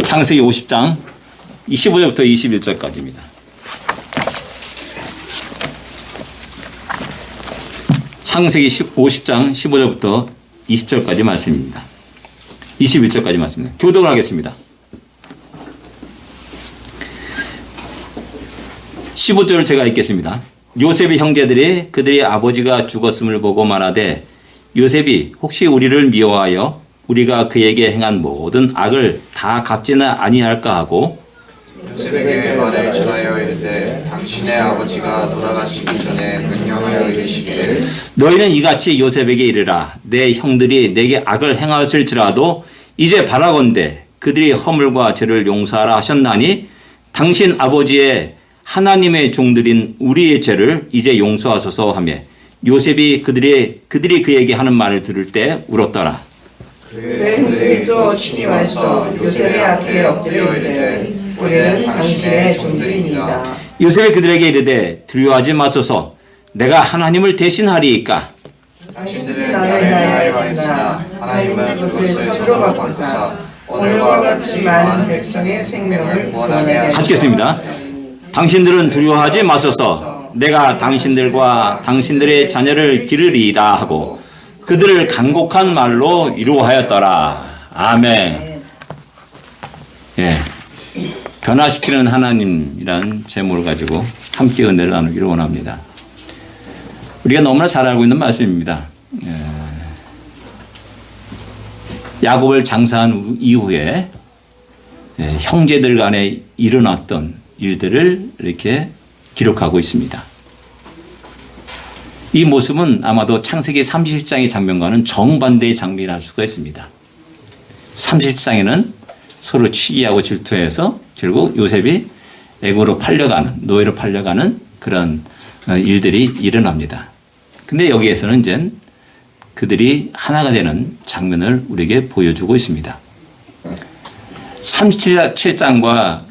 창세기 50장 15절부터 21절까지입니다. 창세기 50장 15절부터 20절까지 말씀입니다. 21절까지 말씀입니다. 교독을 하겠습니다. 15절을 제가 읽겠습니다. 요셉의 형제들이 그들의 아버지가 죽었음을 보고 말하되 요셉이 혹시 우리를 미워하여 우리가 그에게 행한 모든 악을 다 갚지는 아니할까 하고 요셉에게 말을 전하여 이르되 당신의 아버지가 돌아가시기 전에 명령하여 이르시기를 너희는 이같이 요셉에게 이르라 내 형들이 내게 악을 행하였을지라도 이제 바라건대 그들이 허물과 죄를 용서하라 하셨나니 당신 아버지의 하나님의 종들인 우리의 죄를 이제 용서하소서 하며 요셉이 그들이 그에게 하는 말을 들을 때 울었더라. 그의 형들이 또 친히 와서 요셉의 앞에 엎드려 이르되 우리는 당신의 종들이니라. 요셉이 그들에게 이르되 두려워하지 마소서 내가 하나님을 대신하리이까 당신들을 나를 위하여 하였으나 하나님은 그것을 서로 바꾸사 오늘과 같이 많은 백성의 생명을 구원하게 하시겠습니다. 당신들은 두려워하지 마소서 내가 당신들과 당신들의 자녀를 기르리이다 하고 그들을 간곡한 말로 위로하였더라. 아멘. 예, 변화시키는 하나님이란 제목을 가지고 함께 은혜를 나누기를 원합니다. 우리가 너무나 잘 알고 있는 말씀입니다. 야곱을 장사한 이후에 형제들 간에 일어났던 일들을 이렇게 기록하고 있습니다. 이 모습은 아마도 창세기 30장의 장면과는 정반대의 장면이라 할 수가 있습니다. 30장에는 서로 치기하고 질투해서 결국 요셉이 애고로 팔려가는, 노예로 팔려가는 그런 일들이 일어납니다. 근데 여기에서는 이제 그들이 하나가 되는 장면을 우리에게 보여주고 있습니다. 37장과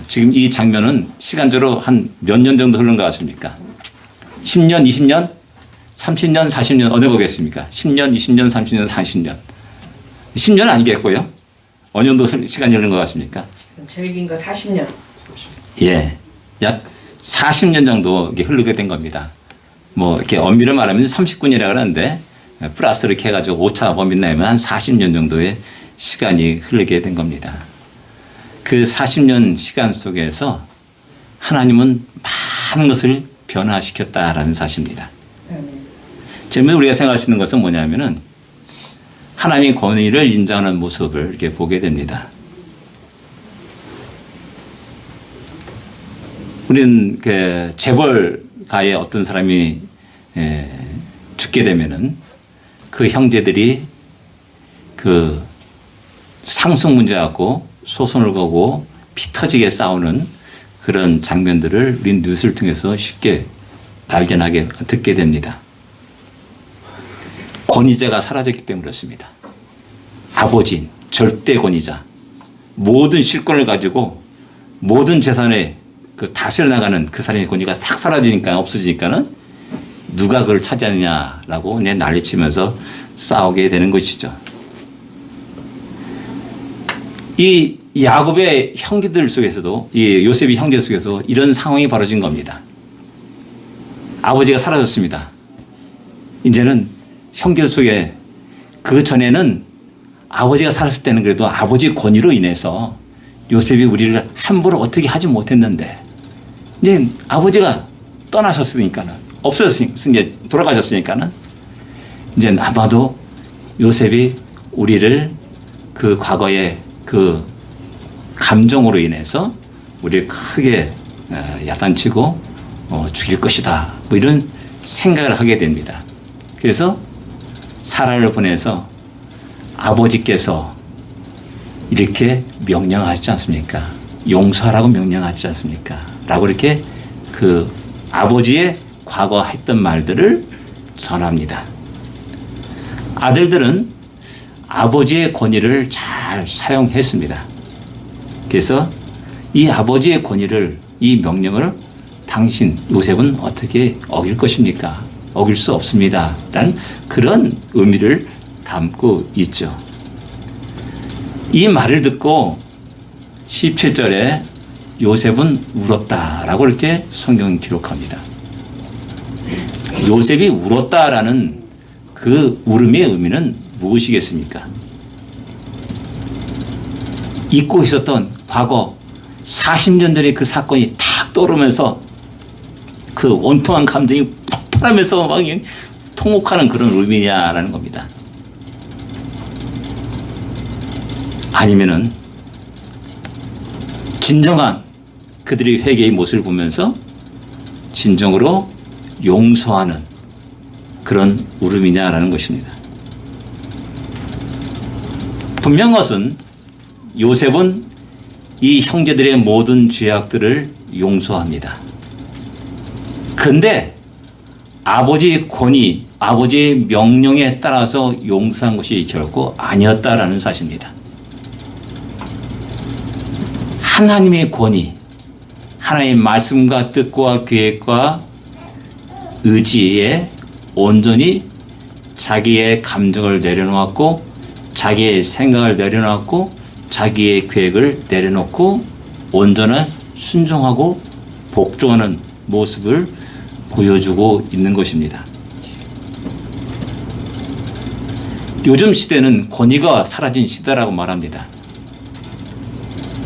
지금 이 장면은 시간적으로 한 몇 년 정도 흐른 것 같습니까? 10년, 20년, 30년, 40년 어느 거겠습니까? 10년, 20년, 30년, 40년. 10년 아니겠고요. 어느 정도 시간이 흐른 것 같습니까? 제일 긴 거 40년. 예, 약 40년 정도 이렇게 흐르게 된 겁니다. 뭐 이렇게 엄밀히 말하면 30군이라고 하는데 플러스 이렇게 해가지고 오차 범위 내면 한 40년 정도의 시간이 흐르게 된 겁니다. 그 40년 시간 속에서 하나님은 많은 것을 변화시켰다라는 사실입니다. 지금 우리가 생각할 수 있는 것은 뭐냐면은 하나님의 권위를 인정하는 모습을 이렇게 보게 됩니다. 우리는 그 재벌가에 어떤 사람이 죽게 되면은 그 형제들이 그 상속 문제 갖고 소송을 거고 피 터지게 싸우는 그런 장면들을 우리 뉴스를 통해서 쉽게 발견하게 듣게 됩니다. 권위자가 사라졌기 때문에 그렇습니다. 아버지인 절대 권위자 모든 실권을 가지고 모든 재산에 그 다스려 나가는 그 사람의 권위가 싹 사라지니까 없어지니까는 누가 그걸 차지하느냐라고 그냥 난리치면서 싸우게 되는 것이죠. 이 야곱의 형제들 속에서도 이 요셉의 형제 속에서 이런 상황이 벌어진 겁니다. 아버지가 사라졌습니다. 이제는 형제 속에 그 전에는 아버지가 살았을 때는 그래도 아버지 권위로 인해서 요셉이 우리를 함부로 어떻게 하지 못했는데 이제 아버지가 떠나셨으니까는 없어졌으니까 돌아가셨으니까는 이제 아마도 요셉이 우리를 그 과거의 그 감정으로 인해서 우리를 크게 야단치고 죽일 것이다. 뭐 이런 생각을 하게 됩니다. 그래서 사라를 보내서 아버지께서 이렇게 명령하지 않습니까? 용서하라고 명령하지 않습니까? 라고 이렇게 그 아버지의 과거 했던 말들을 전합니다. 아들들은 아버지의 권위를 잘 사용했습니다. 그래서 이 아버지의 권위를, 이 명령을 당신 요셉은 어떻게 어길 것입니까? 어길 수 없습니다. 라는 그런 의미를 담고 있죠. 이 말을 듣고 17절에 요셉은 울었다라고 이렇게 성경은 기록합니다. 요셉이 울었다라는 그 울음의 의미는 무엇이겠습니까? 잊고 있었던 과거 40년 전의 그 사건이 탁 떠오르면서 그 온통한 감정이 폭발하면서 막 통곡하는 그런 의미냐라는 겁니다. 아니면은 진정한 그들의 회개의 모습을 보면서 진정으로 용서하는 그런 울음이냐라는 것입니다. 분명한 것은 요셉은 이 형제들의 모든 죄악들을 용서합니다. 그런데 아버지의 권위, 아버지의 명령에 따라서 용서한 것이 결코 아니었다라는 사실입니다. 하나님의 권위, 하나님의 말씀과 뜻과 계획과 의지에 온전히 자기의 감정을 내려놓았고 자기의 생각을 내려놓았고 자기의 계획을 내려놓고 온전한 순종하고 복종하는 모습을 보여주고 있는 것입니다. 요즘 시대는 권위가 사라진 시대라고 말합니다.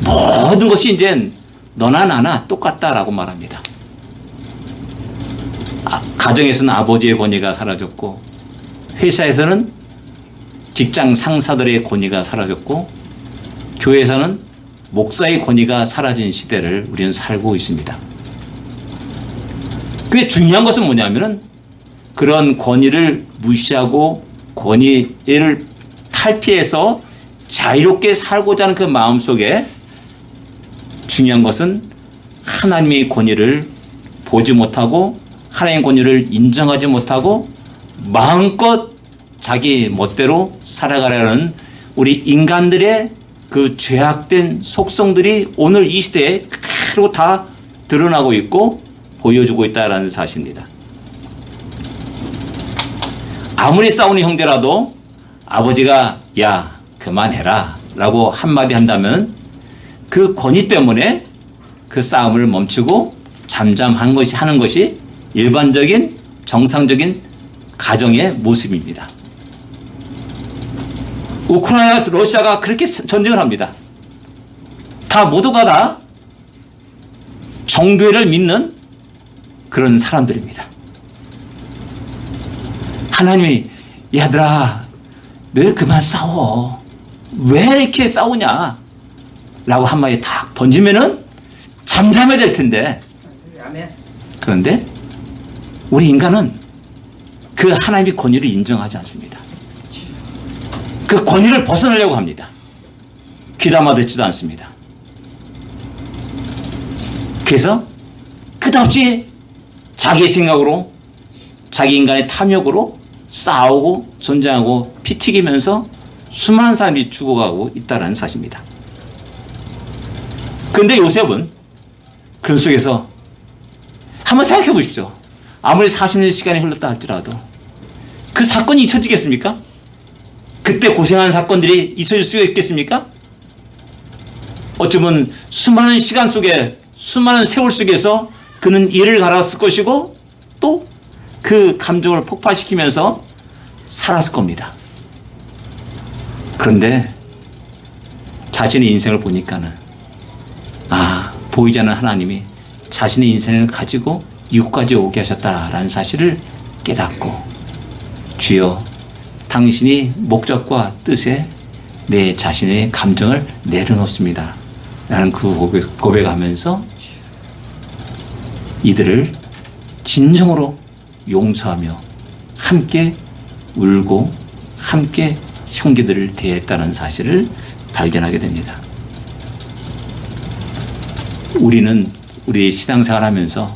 모든 것이 이제 너나 나나 똑같다라고 말합니다. 가정에서는 아버지의 권위가 사라졌고 회사에서는 직장 상사들의 권위가 사라졌고 교회에서는 목사의 권위가 사라진 시대를 우리는 살고 있습니다. 그게 중요한 것은 뭐냐면은 그런 권위를 무시하고 권위를 탈피해서 자유롭게 살고자 하는 그 마음속에 중요한 것은 하나님의 권위를 보지 못하고 하나님의 권위를 인정하지 못하고 마음껏 자기 멋대로 살아가려는 우리 인간들의 그 죄악된 속성들이 오늘 이 시대에 그대로 다 드러나고 있고 보여주고 있다는 사실입니다. 아무리 싸우는 형제라도 아버지가 야 그만해라 라고 한마디 한다면 그 권위 때문에 그 싸움을 멈추고 잠잠한 것이 하는 것이 일반적인 정상적인 가정의 모습입니다. 우크라이나 러시아가 그렇게 전쟁을 합니다. 다 모두가 다 정교회를 믿는 그런 사람들입니다. 하나님이 얘들아 너희 그만 싸워. 왜 이렇게 싸우냐 라고 한마디 탁 던지면은 잠잠해야 될 텐데 그런데 우리 인간은 그 하나님의 권위를 인정하지 않습니다. 그 권위를 벗어나려고 합니다. 귀담아 듣지도 않습니다. 그래서 끝없이 자기 생각으로 자기 인간의 탐욕으로 싸우고 전쟁하고 피 튀기면서 수많은 사람이 죽어가고 있다는 사실입니다. 그런데 요셉은 그런 속에서 한번 생각해 보십시오. 아무리 40년 시간이 흘렀다 할지라도 그 사건이 잊혀지겠습니까? 그때 고생한 사건들이 잊혀질 수가 있겠습니까? 어쩌면 수많은 시간 속에 수많은 세월 속에서 그는 이를 갈았을 것이고 또 그 감정을 폭발시키면서 살았을 겁니다. 그런데 자신의 인생을 보니까는 보이지 않는 하나님이 자신의 인생을 가지고 이곳까지 오게 하셨다라는 사실을 깨닫고 주여 당신이 목적과 뜻에 내 자신의 감정을 내려놓습니다 라는 그 고백하면서 이들을 진정으로 용서하며 함께 울고 함께 형제들을 대했다는 사실을 발견하게 됩니다. 우리는 우리 신앙생활 하면서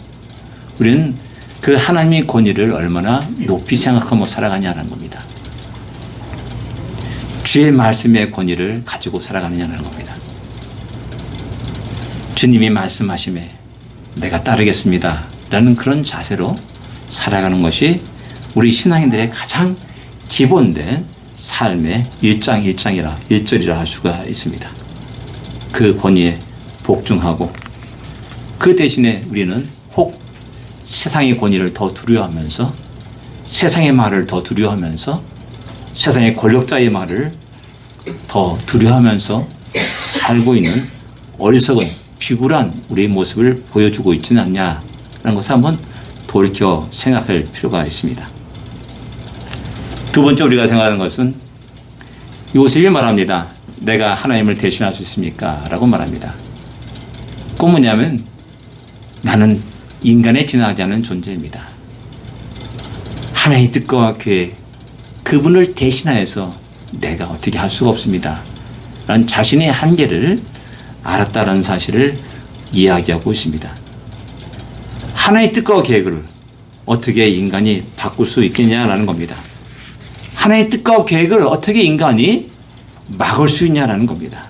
우리는 그 하나님의 권위를 얼마나 높이 생각하며 살아가냐는 겁니다. 주의 말씀의 권위를 가지고 살아가느냐는 겁니다. 주님이 말씀하심에 내가 따르겠습니다 라는 그런 자세로 살아가는 것이 우리 신앙인들의 가장 기본된 삶의 일절이라 할 수가 있습니다. 그 권위에 복종하고 그 대신에 우리는 혹 세상의 권위를 더 두려워하면서 세상의 말을 더 두려워하면서 세상의 권력자의 말을 더 두려워하면서 살고 있는 어리석은 비굴한 우리의 모습을 보여주고 있지는 않냐라는 것을 한번 돌이켜 생각할 필요가 있습니다. 두 번째 우리가 생각하는 것은 요셉이 말합니다. 내가 하나님을 대신할 수 있습니까? 라고 말합니다. 그건 뭐냐면 나는 인간에 지나지 않은 존재입니다. 하나님의 뜻과 계획, 그분을 대신하여서 내가 어떻게 할 수가 없습니다. 라는 자신의 한계를 알았다는 사실을 이야기하고 있습니다. 하나님의 뜻과 계획을 어떻게 인간이 바꿀 수 있겠냐라는 겁니다. 하나님의 뜻과 계획을 어떻게 인간이 막을 수 있냐라는 겁니다.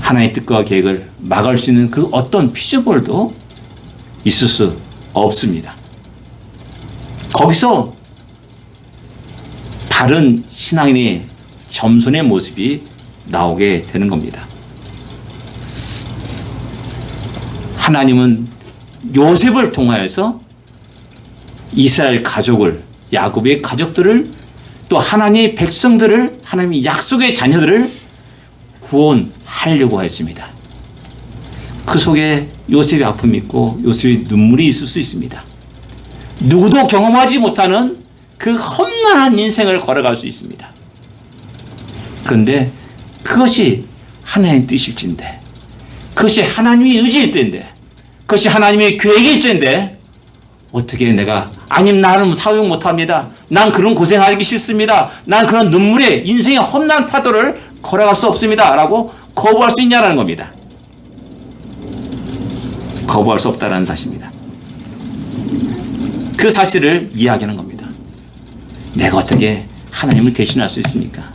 하나님의 뜻과 계획을 막을 수 있는 그 어떤 피조물도 있을 수 없습니다. 거기서 바른 신앙인의 겸손의 모습이 나오게 되는 겁니다. 하나님은 요셉을 통하여서 이스라엘 가족을, 야곱의 가족들을, 또 하나님의 백성들을, 하나님의 약속의 자녀들을 구원하려고 했습니다. 그 속에 요셉의 아픔이 있고 요셉의 눈물이 있을 수 있습니다. 누구도 경험하지 못하는 그 험난한 인생을 걸어갈 수 있습니다. 그런데 그것이 하나님의 뜻일진데, 그것이 하나님의 의지일 때인데, 그것이 하나님의 계획일 때인데 어떻게 내가 아님 나는 사용 못합니다. 난 그런 고생하기 싫습니다. 난 그런 눈물의 인생의 험난 파도를 걸어갈 수 없습니다. 라고 거부할 수 있냐라는 겁니다. 거부할 수 없다는 사실입니다. 그 사실을 이야기하는 겁니다. 내가 어떻게 하나님을 대신할 수 있습니까?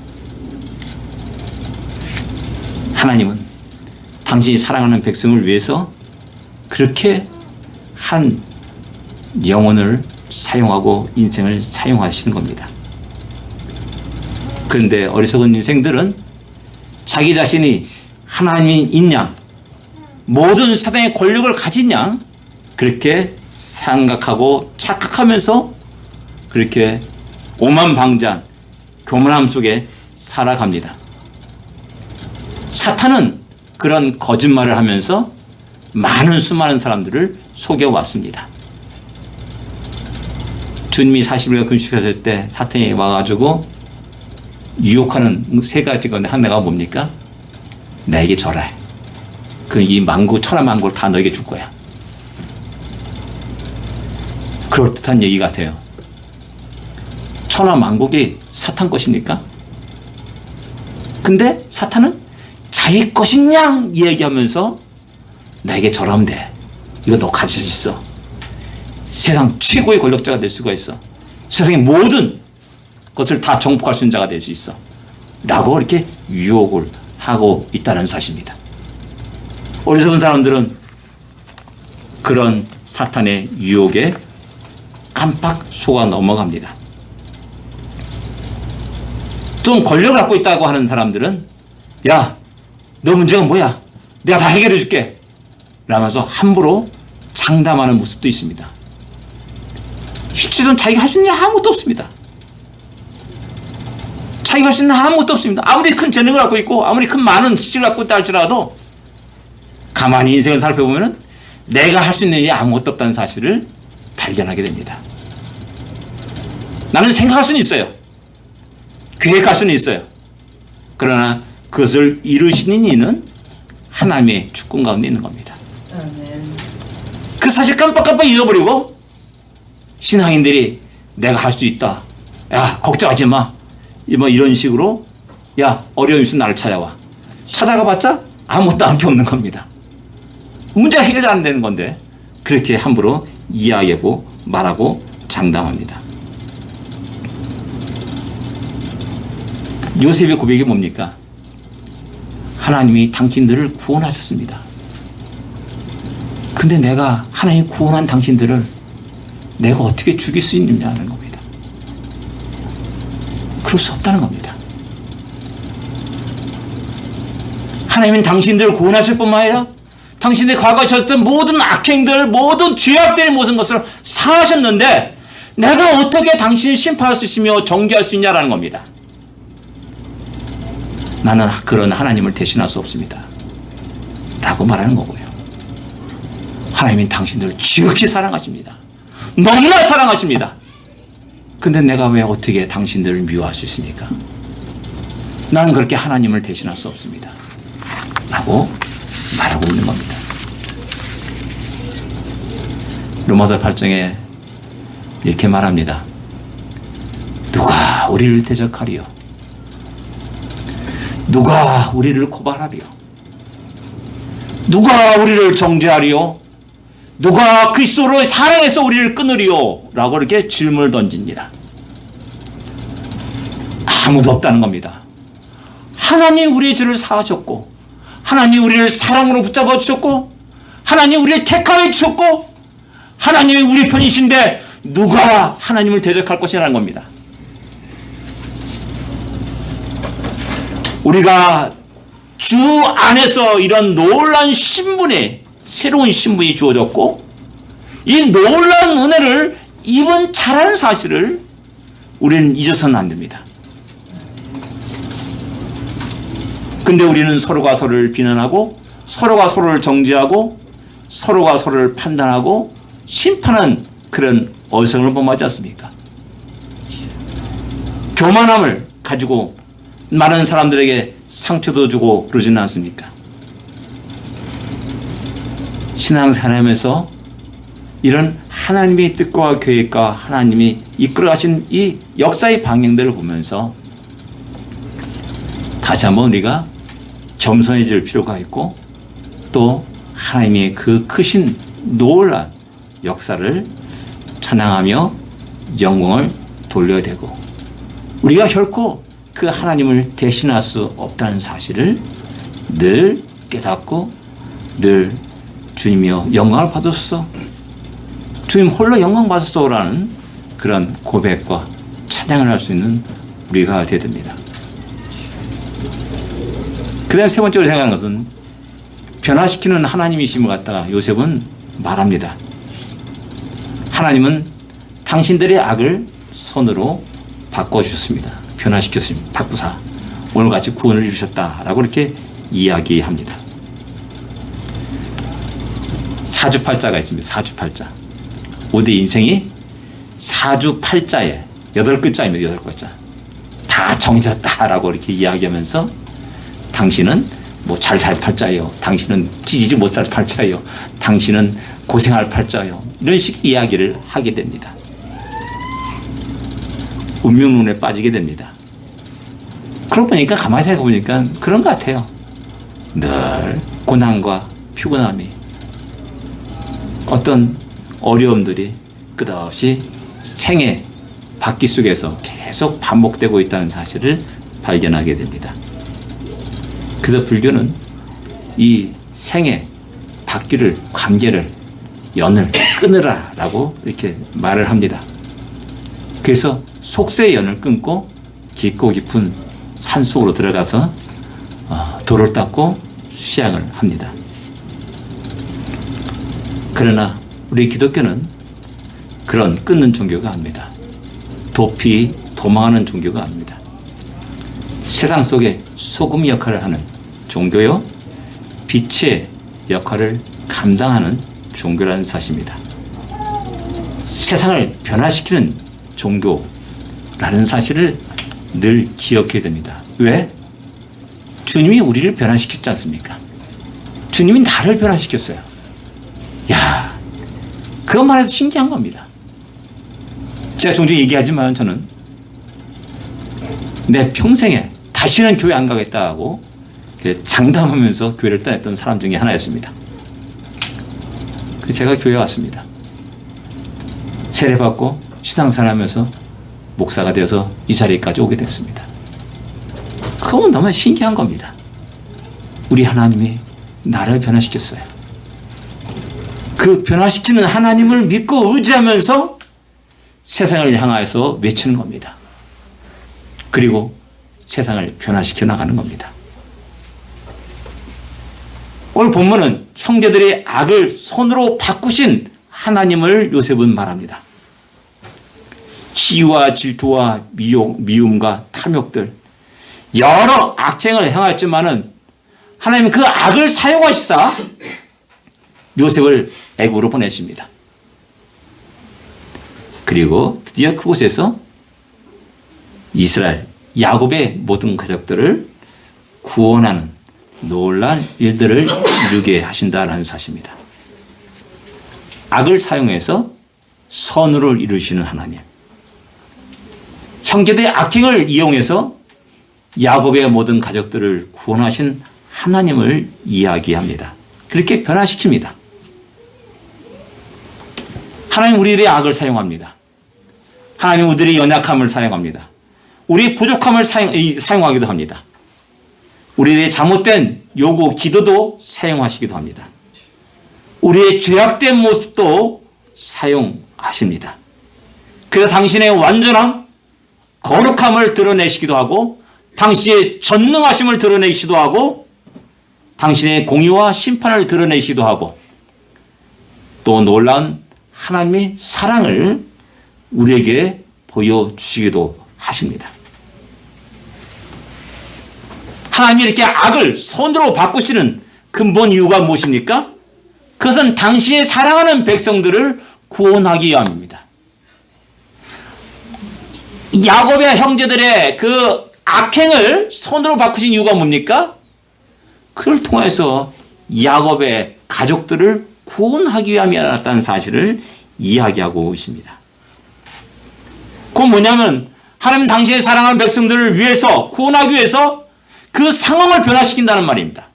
하나님은 당신이 사랑하는 백성을 위해서 그렇게 한 영혼을 사용하고 인생을 사용하시는 겁니다. 그런데 어리석은 인생들은 자기 자신이 하나님인 양, 모든 세상의 권력을 가진 양 그렇게 생각하고 착각하면서 그렇게 오만방자, 교만함 속에 살아갑니다. 사탄은 그런 거짓말을 하면서 수많은 사람들을 속여왔습니다. 주님이 40일간 금식하실 때 사탄이 와가지고 유혹하는 세 가지 건데 하나가 뭡니까? 나에게 절해. 이 천하만국을 다 너에게 줄 거야. 그럴듯한 얘기 같아요. 천하만국이 사탄 것입니까? 근데 사탄은 자기 것인 양 얘기하면서 나에게 절하면 돼. 이거 너 가질 수 있어. 세상 최고의 권력자가 될 수가 있어. 세상의 모든 것을 다 정복할 수 있는 자가 될 수 있어. 라고 이렇게 유혹을 하고 있다는 사실입니다. 어리석은 사람들은 그런 사탄의 유혹에 깜빡 속아 넘어갑니다. 좀 권력을 갖고 있다고 하는 사람들은 야, 너 문제가 뭐야? 내가 다 해결해 줄게. 라면서 함부로 장담하는 모습도 있습니다. 실제로는 자기가 할 수 있는 일 아무것도 없습니다. 자기가 할 수 있는 일 아무것도 없습니다. 아무리 큰 재능을 갖고 있고 아무리 큰 많은 지식을 갖고 있다 할지라도 가만히 인생을 살펴보면 내가 할 수 있는 일이 아무것도 없다는 사실을 발견하게 됩니다. 나는 생각할 수는 있어요. 계획할 수는 있어요. 그러나 그것을 이루시는 이는 하나님의 주권 가운데 있는 겁니다. 그 사실 깜빡깜빡 잊어버리고 신앙인들이 내가 할 수 있다. 야, 걱정하지 마. 이런 식으로 야, 어려움 있으면 나를 찾아와. 찾아가봤자 아무것도 할 게 없는 겁니다. 문제가 해결 안 되는 건데 그렇게 함부로 이야기하고 말하고 장담합니다. 요셉의 고백이 뭡니까? 하나님이 당신들을 구원하셨습니다. 근데 내가 하나님 구원한 당신들을 내가 어떻게 죽일 수 있느냐는 겁니다. 그럴 수 없다는 겁니다. 하나님은 당신들을 구원하실 뿐만 아니라 당신들이 과거에 졌던 모든 악행들, 모든 죄악들의 모든 것을 사하셨는데 내가 어떻게 당신을 심판할 수 있으며 정죄할 수 있냐라는 겁니다. 나는 그런 하나님을 대신할 수 없습니다. 라고 말하는 거고요. 하나님은 당신들을 지극히 사랑하십니다. 너무나 사랑하십니다. 근데 내가 왜 어떻게 당신들을 미워할 수 있습니까? 나는 그렇게 하나님을 대신할 수 없습니다. 라고 말하고 있는 겁니다. 로마서 8장에 이렇게 말합니다. 누가 우리를 대적하리요? 누가 우리를 고발하리요? 누가 우리를 정죄하리요? 누가 그리스도로 사랑해서 우리를 끊으리요? 라고 이렇게 질문을 던집니다. 아무도 없다는 겁니다. 하나님 우리의 죄를 사하셨고 하나님 우리를 사랑으로 붙잡아 주셨고 하나님 우리를 택하여 주셨고 하나님이 우리 편이신데 누가 하나님을 대적할 것이라는 겁니다. 우리가 주 안에서 이런 놀라운 신분이 새로운 신분이 주어졌고 이 놀라운 은혜를 입은 자라는 사실을 우리는 잊어서는 안 됩니다. 근데 우리는 서로가 서로를 비난하고 서로가 서로를 정죄하고 서로가 서로를 판단하고 심판하는 그런 어성을 범하지 않습니까? 교만함을 가지고 많은 사람들에게 상처도 주고 그러지는 않습니까? 신앙생활하면서 이런 하나님의 뜻과 계획과 하나님이 이끌어가신 이 역사의 방향들을 보면서 다시 한번 우리가 겸손해질 필요가 있고 또 하나님의 그 크신 놀라운 역사를 찬양하며 영광을 돌려야 되고 우리가 결코 그 하나님을 대신할 수 없다는 사실을 늘 깨닫고 늘 주님이여 영광을 받으소서 주님 홀로 영광 받으소서라는 그런 고백과 찬양을 할 수 있는 우리가 되어야 됩니다. 그 다음에 세 번째로 생각하는 것은 변화시키는 하나님이심을 갖다가 요셉은 말합니다. 하나님은 당신들의 악을 선으로 바꿔주셨습니다. 변화시켰습니다. 바꾸사 오늘같이 구원을 이루셨다라고 이렇게 이야기합니다. 사주팔자가 있습니다. 사주팔자. 우리 인생이 사주팔자에 8글자입니다. 8글자. 다 정해졌다라고 이렇게 이야기하면서 당신은 뭐 잘 살 팔자예요. 당신은 찌지지 못 살 팔자예요. 당신은 고생할 팔자예요. 이런 식 이야기를 하게 됩니다. 운명론에 빠지게 됩니다. 그러고 보니까 가만히 생각해 보니까 그런 것 같아요. 늘 고난과 피곤함이 어떤 어려움들이 끝없이 생애 바퀴 속에서 계속 반복되고 있다는 사실을 발견하게 됩니다. 그래서 불교는 이 생애 바퀴를 관계를 연을 끊으라 라고 이렇게 말을 합니다. 그래서 속세의 연을 끊고 깊고 깊은 산속으로 들어가서 돌을 닦고 수양을 합니다. 그러나 우리 기독교는 그런 끊는 종교가 아닙니다. 도피 도망하는 종교가 아닙니다. 세상 속에 소금 역할을 하는 종교요 빛의 역할을 감당하는 종교라는 사실입니다. 세상을 변화시키는 종교라는 사실을 늘 기억해야 됩니다. 왜? 주님이 우리를 변화시켰지 않습니까? 주님이 나를 변화시켰어요. 야, 그것만 해도 신기한 겁니다. 제가 종종 얘기하지만 저는 내 평생에 다시는 교회 안 가겠다고 장담하면서 교회를 떠났던 사람 중에 하나였습니다. 제가 교회에 왔습니다. 세례받고 신앙생활하면서 목사가 되어서 이 자리까지 오게 됐습니다. 그건 너무 신기한 겁니다. 우리 하나님이 나를 변화시켰어요. 그 변화시키는 하나님을 믿고 의지하면서 세상을 향하여서 외치는 겁니다. 그리고 세상을 변화시켜 나가는 겁니다. 오늘 본문은 형제들의 악을 손으로 바꾸신 하나님을 요셉은 말합니다. 시와 질투와 미움과 탐욕들 여러 악행을 행하였지만은 하나님은 그 악을 사용하시사 요셉을 애굽으로 보내십니다. 그리고 드디어 그곳에서 이스라엘 야곱의 모든 가족들을 구원하는 놀라운 일들을 이루게 하신다라는 사실입니다. 악을 사용해서 선을 이루시는 하나님, 형제들의 악행을 이용해서 야곱의 모든 가족들을 구원하신 하나님을 이야기합니다. 그렇게 변화시킵니다. 하나님 우리들의 악을 사용합니다. 하나님 우리들의 연약함을 사용합니다. 우리의 부족함을 사용하기도 합니다. 우리의 잘못된 요구, 기도도 사용하시기도 합니다. 우리의 죄악된 모습도 사용하십니다. 그래서 당신의 완전함, 거룩함을 드러내시기도 하고 당신의 전능하심을 드러내시기도 하고 당신의 공의와 심판을 드러내시기도 하고 또 놀라운 하나님의 사랑을 우리에게 보여주시기도 하십니다. 하나님이 이렇게 악을 손으로 바꾸시는 근본 이유가 무엇입니까? 그것은 당신의 사랑하는 백성들을 구원하기 위함입니다. 야곱의 형제들의 그 악행을 손으로 바꾸신 이유가 뭡니까? 그를 통해서 야곱의 가족들을 구원하기 위함이었다는 사실을 이야기하고 있습니다. 그건 뭐냐면 하나님 당신의 사랑하는 백성들을 위해서 구원하기 위해서 그 상황을 변화시킨다는 말입니다.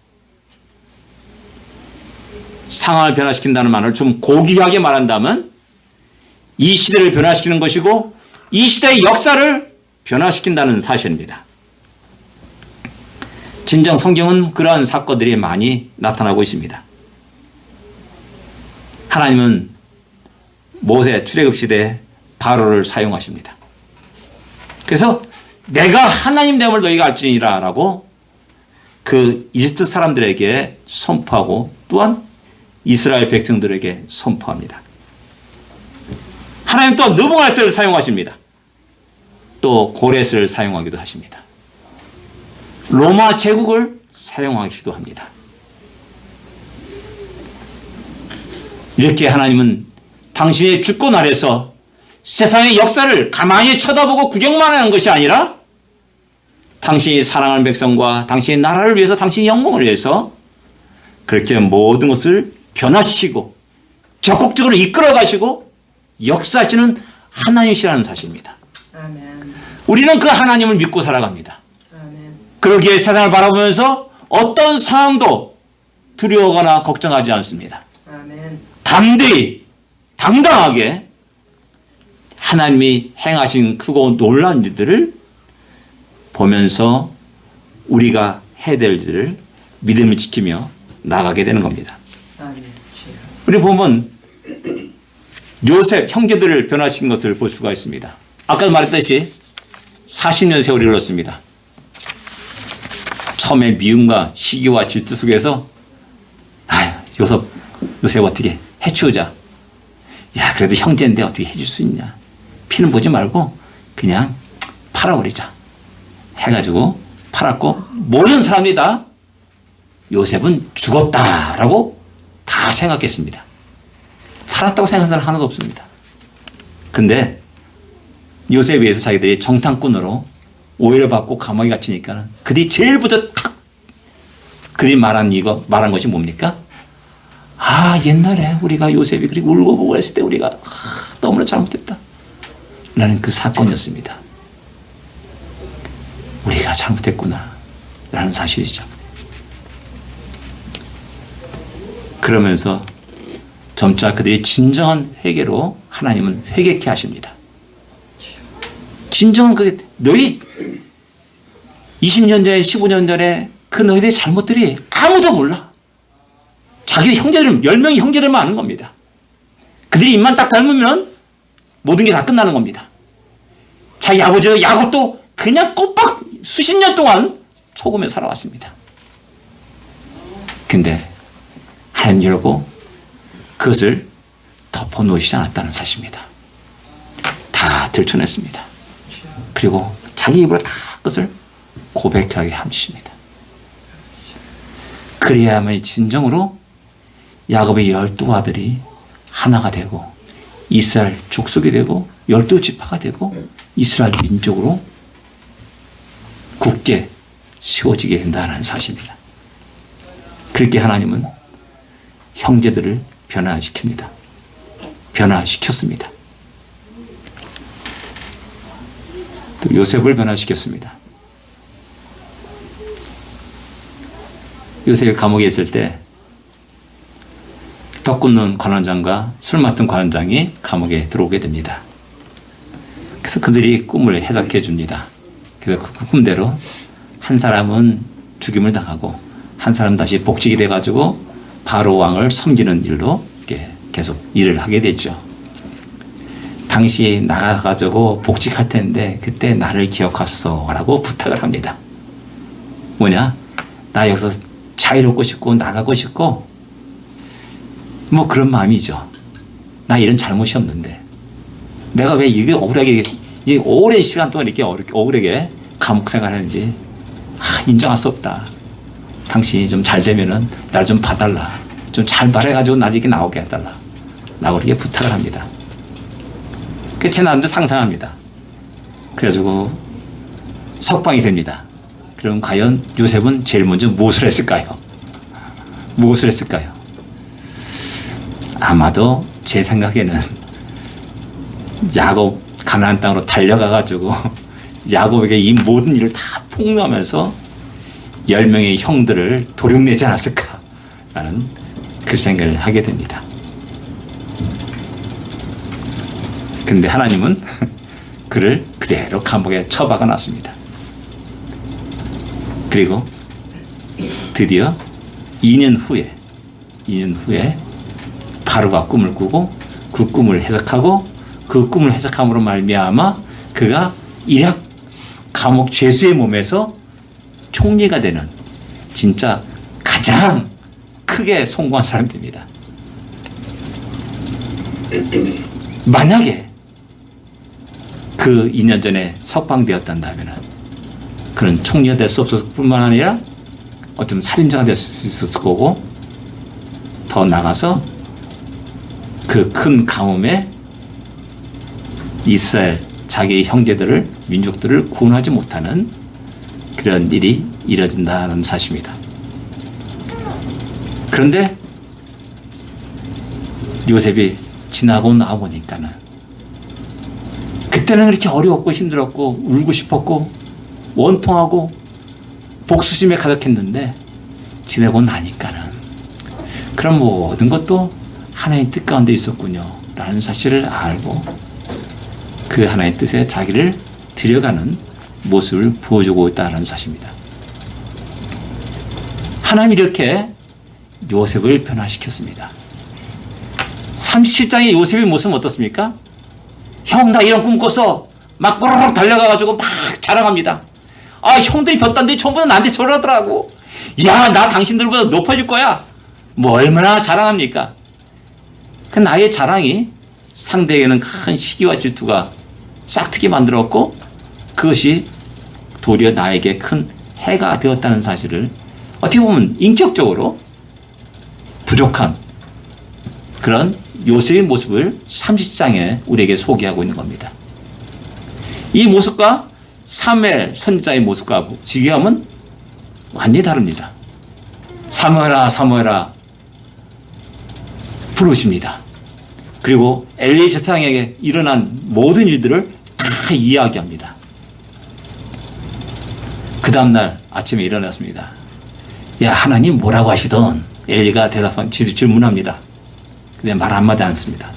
상황을 변화시킨다는 말을 좀 고귀하게 말한다면 이 시대를 변화시키는 것이고 이 시대의 역사를 변화시킨다는 사실입니다. 진정 성경은 그러한 사건들이 많이 나타나고 있습니다. 하나님은 모세 출애굽 시대에 바로를 사용하십니다. 그래서 내가 하나님 됨을 너희가 알지니라 라고 그 이집트 사람들에게 선포하고 또한 이스라엘 백성들에게 선포합니다. 하나님 또 느부갓네살을 사용하십니다. 또 고레스를 사용하기도 하십니다. 로마 제국을 사용하기도 합니다. 이렇게 하나님은 당신의 주권 아래서 세상의 역사를 가만히 쳐다보고 구경만 하는 것이 아니라 당신이 사랑하는 백성과 당신의 나라를 위해서 당신의 영광을 위해서 그렇게 모든 것을 변화시키고 적극적으로 이끌어 가시고 역사하시는 하나님이시라는 사실입니다. 아멘. 우리는 그 하나님을 믿고 살아갑니다. 아멘. 그러기에 세상을 바라보면서 어떤 상황도 두려워하거나 걱정하지 않습니다. 아멘. 담대히 당당하게 하나님이 행하신 크고 놀라운 일들을 보면서 우리가 해야 될 일들을 믿음을 지키며 나가게 되는 겁니다. 아멘. 우리 보면 요셉 형제들을 변화시킨 것을 볼 수가 있습니다. 아까 말했듯이 40년 세월이 흘렀습니다. 처음에 미움과 시기와 질투 속에서 요셉 어떻게 해치우자. 야 그래도 형제인데 어떻게 해줄 수 있냐. 피는 보지 말고 그냥 팔아버리자. 해가지고 팔았고 모든 사람들이 다 요셉은 죽었다라고 다 생각했습니다. 살았다고 생각하는 사람 하나도 없습니다. 근데 요셉에 의해서 자기들이 정탐꾼으로 오해를 받고 감옥에 갇히니까 그들이 제일 먼저 그들이 말한 것이 뭡니까? 옛날에 우리가 요셉이 그리고 울고 보고 했을 때 우리가 너무나 잘못했다. 라는 그 사건이었습니다. 우리가 잘못했구나. 라는 사실이죠. 그러면서 점차 그들이 진정한 회개로 하나님은 회개케 하십니다. 진정한 너희 20년 전에 15년 전에 그 너희들의 잘못들이 아무도 몰라. 자기 형제들 10명의 형제들만 아는 겁니다. 그들이 입만 딱 닮으면 모든 게 다 끝나는 겁니다. 자기 아버지 야곱도 그냥 꼬박 수십 년 동안 속으며 살아왔습니다. 근데 하나님 열고 그것을 덮어놓으시지 않았다는 사실입니다. 다 들춰냈습니다. 그리고 자기 입으로 다 그것을 고백하게 하십니다. 그래야만 진정으로 야곱의 12 아들이 하나가 되고 이스라엘 족속이 되고 12지파가 되고 이스라엘 민족으로 굳게 세워지게 된다는 사실입니다. 그렇게 하나님은 형제들을 변화시킵니다. 변화시켰습니다. 또 요셉을 변화시켰습니다. 요셉이 감옥에 있을 때 덕 굽는 관원장과 술 맡은 관원장이 감옥에 들어오게 됩니다. 그래서 그들이 꿈을 해석해 줍니다. 그래서 그 꿈대로 한 사람은 죽임을 당하고 한 사람 다시 복직이 돼가지고 바로 왕을 섬기는 일로 계속 일을 하게 되죠. 당시 나가가지고 복직할 텐데 그때 나를 기억하소서라고 부탁을 합니다. 뭐냐? 나 여기서 자유롭고 싶고 나가고 싶고 뭐 그런 마음이죠. 나 이런 잘못이 없는데 내가 왜 이게 억울하게 이 오랜 시간 동안 이렇게 억울하게 감옥 생활하는지 인정할 수 없다. 당신이 좀 잘 되면은 날 좀 봐달라. 좀 잘 말해가지고 날 이렇게 나오게 해달라. 라고 이렇게 부탁을 합니다. 그 제 나름대로 상상합니다. 그래가지고 석방이 됩니다. 그럼 과연 요셉은 제일 먼저 무엇을 했을까요? 무엇을 했을까요? 아마도 제 생각에는 야곱 가나안 땅으로 달려가가지고 야곱에게 이 모든 일을 다 폭로하면서 10명의 형들을 도륙내지 않았을까라는 그 생각을 하게 됩니다. 근데 하나님은 그를 그대로 감옥에 처박아 놨습니다. 그리고 드디어 2년 후에 바로가 꿈을 꾸고 그 꿈을 해석하고 그 꿈을 해석함으로 말미암아 그가 일약 감옥 죄수의 몸에서 총리가 되는 진짜 가장 크게 성공한 사람이 됩니다. 만약에 그 2년 전에 석방되었단다면 그는 총리가 될 수 없었을 뿐만 아니라 어쩌면 살인자가 될 수 있었을 거고 더 나가서 그 큰 가뭄에 이스라엘 자기의 형제들을 민족들을 구원하지 못하는 그런 일이 이뤄진다는 사실입니다. 그런데 요셉이 지나고 나보니까는 그때는 그렇게 어려웠고 힘들었고 울고 싶었고 원통하고 복수심에 가득했는데 지내고 나니까는 그런 모든 것도 하나님의 뜻 가운데 있었군요 라는 사실을 알고 그 하나님의 뜻에 자기를 들여가는 모습을 보여주고 있다는 사실입니다. 하나님이 이렇게 요셉을 변화시켰습니다. 37장의 요셉의 모습은 어떻습니까? 형, 나 이런 꿈 꿨어. 막 뽀로록 달려가가지고 막 자랑합니다. 아, 형들이 변단데 전부 다 나한테 저러더라고. 야, 나 당신들보다 높아질 거야. 뭐 얼마나 자랑합니까? 그 나의 자랑이 상대에게는 큰 시기와 질투가 싹트게 만들었고 그것이 도리어 나에게 큰 해가 되었다는 사실을 어떻게 보면 인격적으로 부족한 그런 요셉의 모습을 30장에 우리에게 소개하고 있는 겁니다. 이 모습과 사무엘 선지자의 모습과 비교하면 완전히 다릅니다. 사무엘아 사무엘아 부르십니다. 그리고 엘리 제사장에게 일어난 모든 일들을 다 이야기합니다. 그 다음날 아침에 일어났습니다. 야, 하나님 뭐라고 하시던 엘리가 질문합니다. 근데 말 한마디 안 씁니다.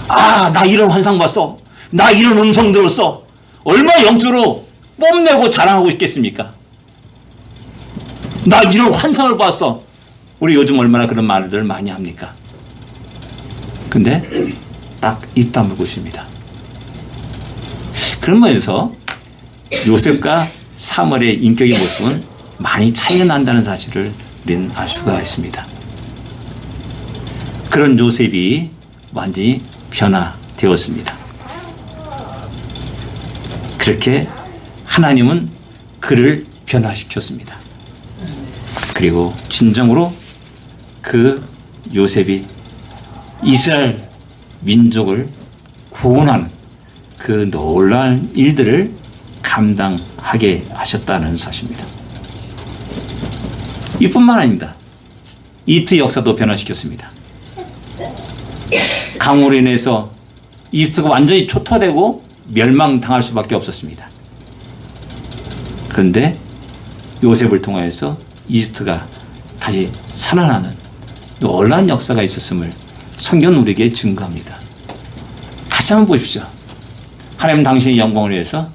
아, 나 이런 환상 봤어. 나 이런 음성 들었어. 얼마나 영적으로 뽐내고 자랑하고 있겠습니까? 나 이런 환상을 봤어. 우리 요즘 얼마나 그런 말들 많이 합니까? 근데 딱 입 다물고 있습니다. 그런 면에서 요셉과 사무엘의 인격의 모습은 많이 차이가 난다는 사실을 우리는 알 수가 있습니다. 그런 요셉이 완전히 변화되었습니다. 그렇게 하나님은 그를 변화시켰습니다. 그리고 진정으로 그 요셉이 이스라엘 민족을 구원하는 그 놀라운 일들을 감당하게 하셨다는 사실입니다. 이뿐만 아닙니다. 이집트 역사도 변화시켰습니다. 강으로 인해서 이집트가 완전히 초토화되고 멸망당할 수밖에 없었습니다. 그런데 요셉을 통하여서 이집트가 다시 살아나는 놀라운 역사가 있었음을 성경은 우리에게 증거합니다. 다시 한번 보십시오. 하나님 당신의 영광을 위해서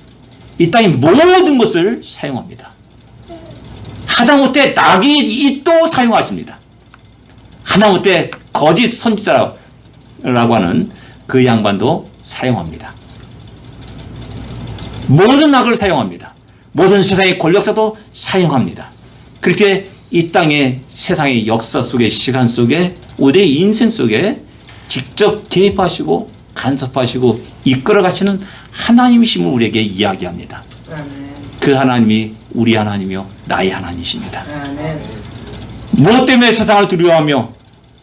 이 땅의 모든 것을 사용합니다. 하다못해 나귀 입도 사용하십니다. 하다못해 거짓 선지자라고 하는 그 양반도 사용합니다. 모든 악을 사용합니다. 모든 세상의 권력자도 사용합니다. 그렇게 이 땅의 세상의 역사 속에 시간 속에 우리의 인생 속에 직접 개입하시고 간섭하시고 이끌어 가시는 하나님이심을 우리에게 이야기합니다. 아멘. 그 하나님이 우리 하나님이요 나의 하나님이십니다. 아멘. 무엇 때문에 세상을 두려워하며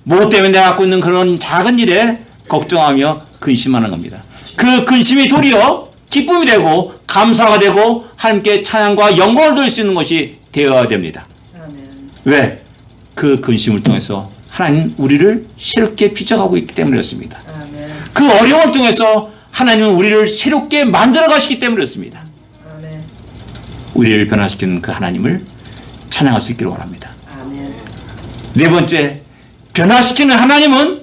무엇 때문에 내가 갖고 있는 그런 작은 일에 걱정하며 근심하는 겁니다. 그 근심이 도리어 기쁨이 되고 감사가 되고 하나님께 찬양과 영광을 돌릴 수 있는 것이 되어야 됩니다. 아멘. 왜? 그 근심을 통해서 하나님 우리를 새롭게 빚어가고 있기 때문이었습니다. 아멘. 그 어려움을 통해서 하나님은 우리를 새롭게 만들어 가시기 때문이었습니다. 아멘. 우리를 변화시키는 그 하나님을 찬양할 수 있기를 원합니다. 아멘. 네 번째, 변화시키는 하나님은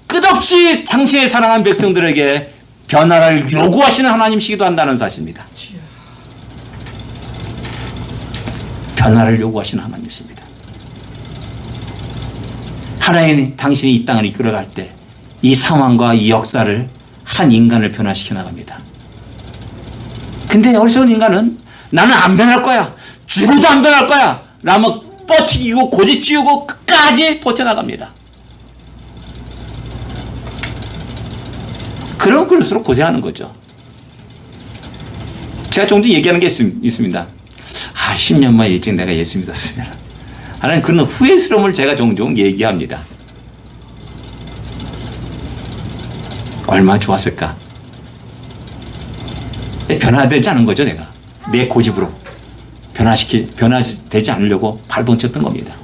끝없이 당신의 사랑하는 백성들에게 변화를 요구하시는 하나님이시기도 한다는 사실입니다. 변화를 요구하시는 하나님이십니다. 하나님 당신이 이 땅을 이끌어갈 때 이 상황과 이 역사를 한 인간을 변화시켜 나갑니다. 근데 어리석은 인간은 나는 안 변할 거야. 죽어도 안 변할 거야. 라며 버티고 고집 피우고 끝까지 버텨나갑니다. 그럼 그럴수록 고생하는 거죠. 제가 종종 얘기하는 게 있습니다. 10년만 일찍 내가 예수 믿었으면 하는 그런 후회스러움을 제가 종종 얘기합니다. 얼마나 좋았을까? 변화되지 않은 거죠, 내가. 내 고집으로. 변화되지 않으려고 발동 쳤던 겁니다.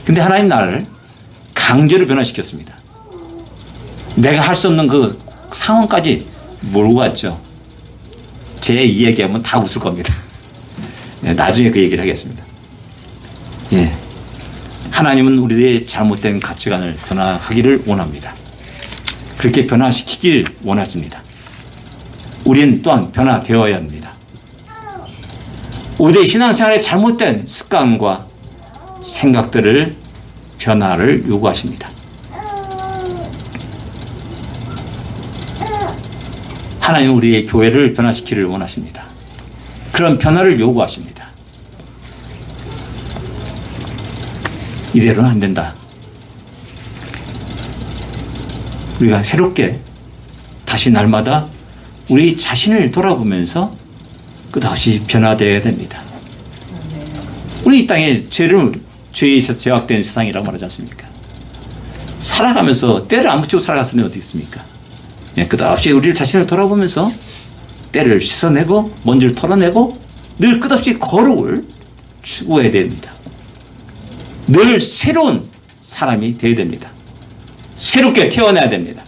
근데 하나님 나를 강제로 변화시켰습니다. 내가 할 수 없는 그 상황까지 몰고 갔죠. 제 이 얘기하면 다 웃을 겁니다. 나중에 그 얘기를 하겠습니다. 예. 하나님은 우리의 잘못된 가치관을 변화하기를 원합니다. 그렇게 변화시키길 원하십니다. 우리는 또한 변화되어야 합니다. 우리의 신앙생활의 잘못된 습관과 생각들을 변화를 요구하십니다. 하나님은 우리의 교회를 변화시키기를 원하십니다. 그런 변화를 요구하십니다. 이대로는 안 된다. 우리가 새롭게 다시 날마다 우리 자신을 돌아보면서 끝없이 변화되어야 됩니다. 우리 이 땅에 죄에 제약된 세상이라고 말하지 않습니까? 살아가면서 때를 안 붙이고 살아갔으니 어디 있습니까? 끝없이 우리 자신을 돌아보면서 때를 씻어내고 먼지를 털어내고 늘 끝없이 거룩을 추구해야 됩니다. 늘 새로운 사람이 되어야 됩니다. 새롭게 태어나야 됩니다.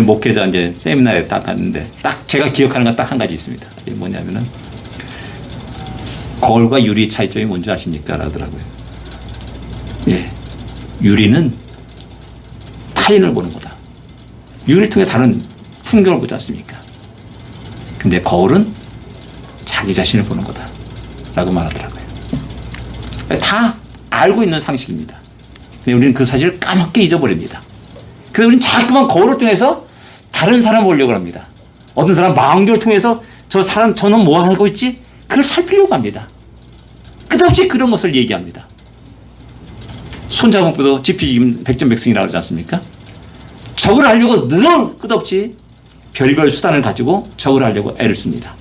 목회자 이제 세미나에 딱 갔는데 딱 제가 기억하는 건 딱 한 가지 있습니다. 이게 뭐냐면은 거울과 유리 차이점이 뭔지 아십니까? 라더라고요. 예. 유리는 타인을 보는 거다. 유리를 통해 다른 풍경을 보지 않습니까? 근데 거울은 자기 자신을 보는 거다. 라고 말하더라고요. 다 알고 있는 상식입니다. 근데 우리는 그 사실을 까맣게 잊어버립니다. 그래서 우리는 자꾸만 거울을 통해서 다른 사람을 보려고 합니다. 어떤 사람 망경을 통해서 저 사람, 저는 뭐 하고 있지? 그걸 살피려고 합니다. 끝없이 그런 것을 얘기합니다. 손자문법도 지피지kim 백전백승이라고 하지 않습니까? 적을 하려고 늘 끝없이 별별 수단을 가지고 적을 하려고 애를 씁니다.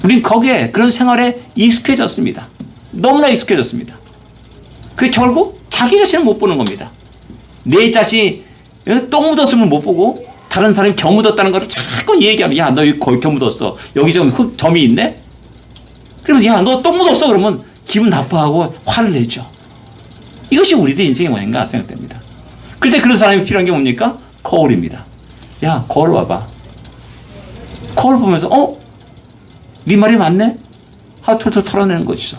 우린 거기에 그런 생활에 익숙해졌습니다. 너무나 익숙해졌습니다. 그게 결국 자기 자신을 못 보는 겁니다. 내 자신이 똥 묻었으면 못 보고 다른 사람이 겨 묻었다는 걸 자꾸 얘기하면 야, 너 여기 거기 겨 묻었어. 여기 좀 점이 있네? 그러면 야, 너 똥 묻었어. 그러면 기분 나빠하고 화를 내죠. 이것이 우리들의 인생이 뭐인가 생각됩니다. 그럴 때 그런 사람이 필요한 게 뭡니까? 거울입니다. 야, 거울 봐봐. 거울 보면서 네 말이 맞네? 하고 툴툴 털어내는 것이죠.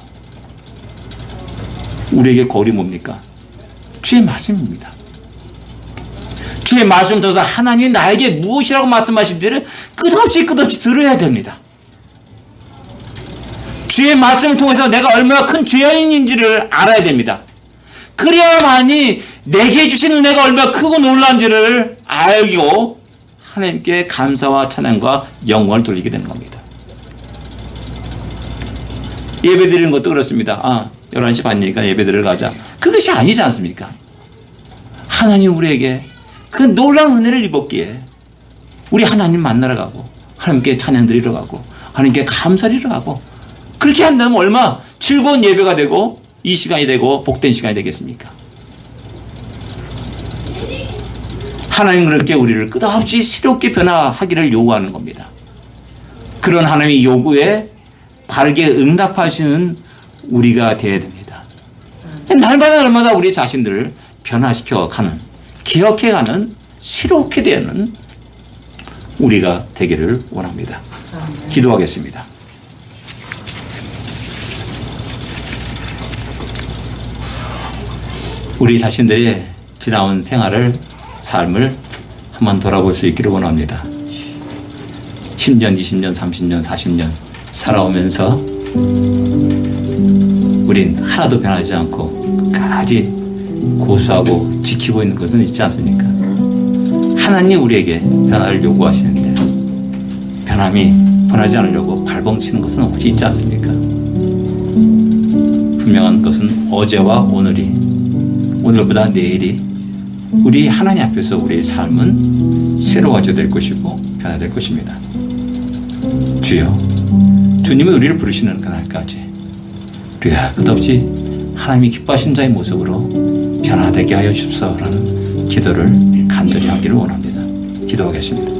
우리에게 거울이 뭡니까? 주의 말씀입니다. 주의 말씀 들어서 하나님이 나에게 무엇이라고 말씀하신지를 끝없이 들어야 됩니다. 주의 말씀을 통해서 내가 얼마나 큰 죄인인지를 알아야 됩니다. 그래야만이 내게 주신 은혜가 얼마나 크고 놀라운지를 알고 하나님께 감사와 찬양과 영광을 돌리게 되는 겁니다. 예배 드리는 것도 그렇습니다. 11시 반이니까 예배 드리러 가자. 그것이 아니지 않습니까? 하나님 우리에게 그 놀라운 은혜를 입었기에 우리 하나님 만나러 가고 하나님께 찬양 드리러 가고 하나님께 감사드리러 가고 그렇게 한다면 얼마나 즐거운 예배가 되고 이 시간이 되고 복된 시간이 되겠습니까? 하나님 그렇게 우리를 끝없이 새롭게 변화하기를 요구하는 겁니다. 그런 하나님의 요구에 바르게 응답하시는 우리가 되어야 됩니다. 날마다 우리 자신들을 변화시켜 가는, 기억해 가는, 새롭게 되는 우리가 되기를 원합니다. 기도하겠습니다. 우리 자신들의 지나온 생활을, 삶을 한번 돌아볼 수 있기를 원합니다. 10년, 20년, 30년, 40년 살아오면서 우린 하나도 변하지 않고 끝까지 고수하고 지키고 있는 것은 있지 않습니까? 하나님 우리에게 변화를 요구하시는데 변하지 않으려고 발버둥치는 것은 혹시 있지 않습니까? 분명한 것은 어제와 오늘보다 내일이 우리 하나님 앞에서 우리의 삶은 새로워져 될 것이고 변화될 것입니다. 주여, 주님이 우리를 부르시는 그날까지 우리가 끝없이 하나님이 기뻐하신 자의 모습으로 변화되게 하여 주옵소서라는 기도를 간절히 하기를 원합니다. 기도하겠습니다.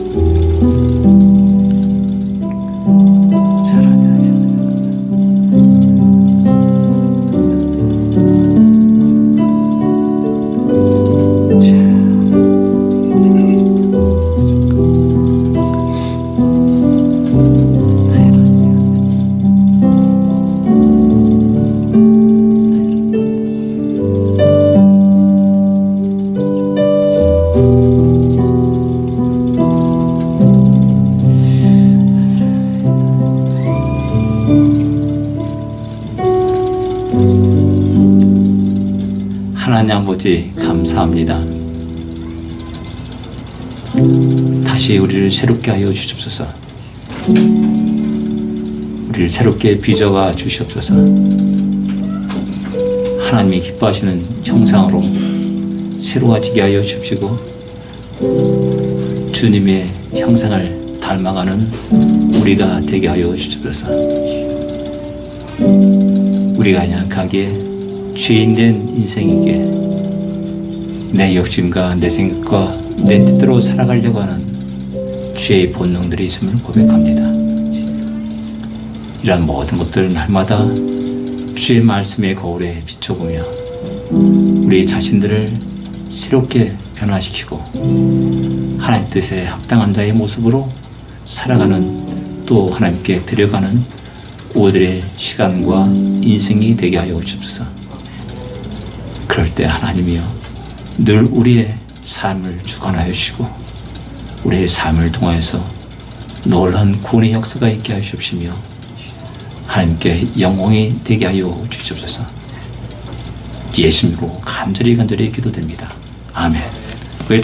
하나님 아버지 감사합니다. 다시 우리를 새롭게 하여 주시옵소서. 우리를 새롭게 빚어가 주시옵소서. 하나님이 기뻐하시는 형상으로 새로워지게 하여 주시고 주님의 형상을 닮아가는 우리가 되게 하여 주시옵소서. 우리가 연약하게 죄인된 인생이기에 내 욕심과 내 생각과 내 뜻대로 살아가려고 하는 죄의 본능들이 있음을 고백합니다. 이러한 모든 것들 날마다 주의 말씀의 거울에 비춰보며 우리 자신들을 새롭게 변화시키고 하나님 뜻에 합당한 자의 모습으로 살아가는 또 하나님께 드려가는 오늘의 시간과 인생이 되게 하여 주옵소서. 그럴 때 하나님이여 늘 우리의 삶을 주관하여 주시고 우리의 삶을 통하여서 놀라운 구원의 역사가 있게 하여 주시며 하나님께 영광이 되게 하여 주시옵소서. 예수님으로 간절히 기도됩니다. 아멘.